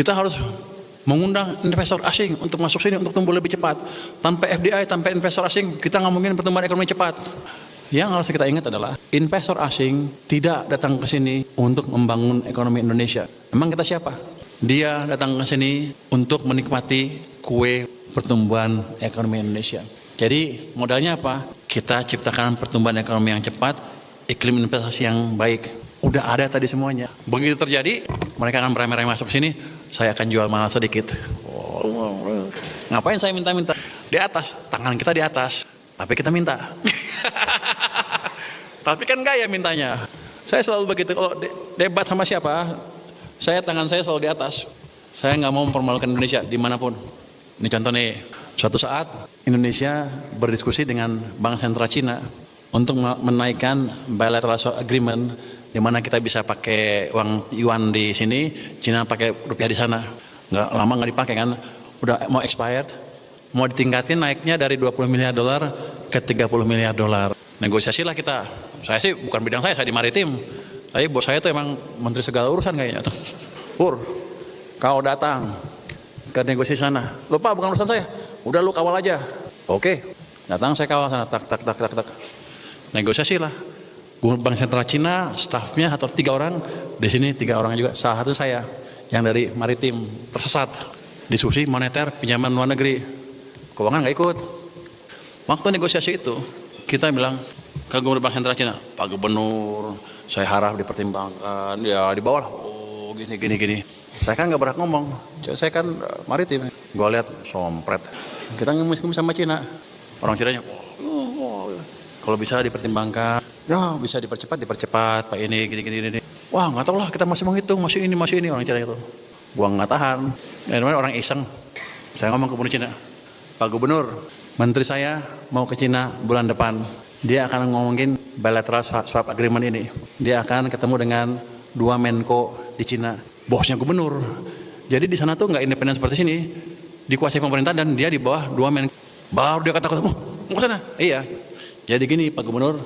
Kita harus mengundang investor asing untuk masuk sini untuk tumbuh lebih cepat. Tanpa FDI, tanpa investor asing, kita nggak mungkin pertumbuhan ekonomi cepat. Yang harus kita ingat adalah investor asing tidak datang ke sini untuk membangun ekonomi Indonesia. Emang kita siapa? Dia datang ke sini untuk menikmati kue pertumbuhan ekonomi Indonesia. Jadi modalnya apa? Kita ciptakan pertumbuhan ekonomi yang cepat, iklim investasi yang baik. Udah ada tadi semuanya. Begitu terjadi, mereka akan beramai-ramai masuk sini. Saya akan jual mahal sedikit. Ngapain saya minta-minta? Di atas, tangan kita di atas, tapi kita minta. Tapi kan gaya mintanya. Saya selalu begitu. Kalau debat sama siapa, tangan saya selalu di atas. Saya nggak mau mempermalukan Indonesia dimanapun. Ini contoh nih, suatu saat Indonesia berdiskusi dengan Bank Sentral Cina untuk menaikkan bilateral agreement di mana kita bisa pakai uang yuan di sini, Cina pakai rupiah di sana. Nggak lama nggak dipakai kan, udah mau expired, mau ditingkatin naiknya dari 20 miliar dolar ke 30 miliar dolar. Negosiasilah kita. Saya sih bukan bidang saya di maritim. Tapi bos saya tuh emang menteri segala urusan kayaknya. Pur, kau datang ke negosiasi sana. Lupa bukan urusan saya. Udah lu kawal aja. Oke, datang saya kawal sana. Tak. Negosiasilah. Bank Sentral Cina, stafnya atau 3 orang, di sini 3 orang juga. Salah satu saya yang dari maritim tersesat. Diskusi moneter, pinjaman luar negeri, keuangan nggak ikut. Waktu negosiasi itu kita bilang ke Gubernur Bank Sentral Cina, Pak Gubernur, saya harap dipertimbangkan, ya di bawah lah. Oh gini. Saya kan nggak berhak ngomong, saya kan maritim. Gue lihat sompret, kita ngemis-ngemis sama Cina. Orang Cinanya, kalau bisa dipertimbangkan, ya bisa dipercepat Pak ini gini. Wah nggak tahu lah, kita masih menghitung, masih ini orang Cina itu. Gua nggak tahan. Orang iseng. Saya ngomong ke Gubernur Cina, Pak Gubernur, menteri saya mau ke Cina bulan depan. Dia akan ngomongin bilateral swap agreement ini. Dia akan ketemu dengan 2 Menko di Cina, bosnya gubernur. Jadi di sana tuh nggak independen seperti sini, dikuasai pemerintah dan dia di bawah 2 Menko. Baru dia kata-kata, mau ke sana? Iya. Jadi gini Pak Gubernur,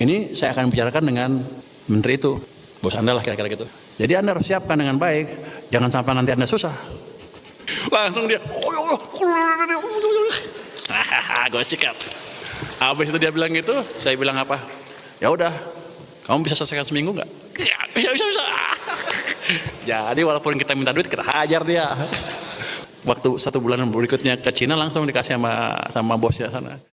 ini saya akan bicarakan dengan menteri itu, bos Anda lah kira-kira gitu. Jadi Anda harus siapkan dengan baik, jangan sampai nanti Anda susah. Langsung dia, gue sikat. Habis itu dia bilang gitu, saya bilang apa? Ya udah, kamu bisa selesaikan seminggu nggak? Ya, bisa. Jadi walaupun kita minta duit, kita hajar dia. Waktu 1 bulan berikutnya ke Cina langsung dikasih sama bosnya sana.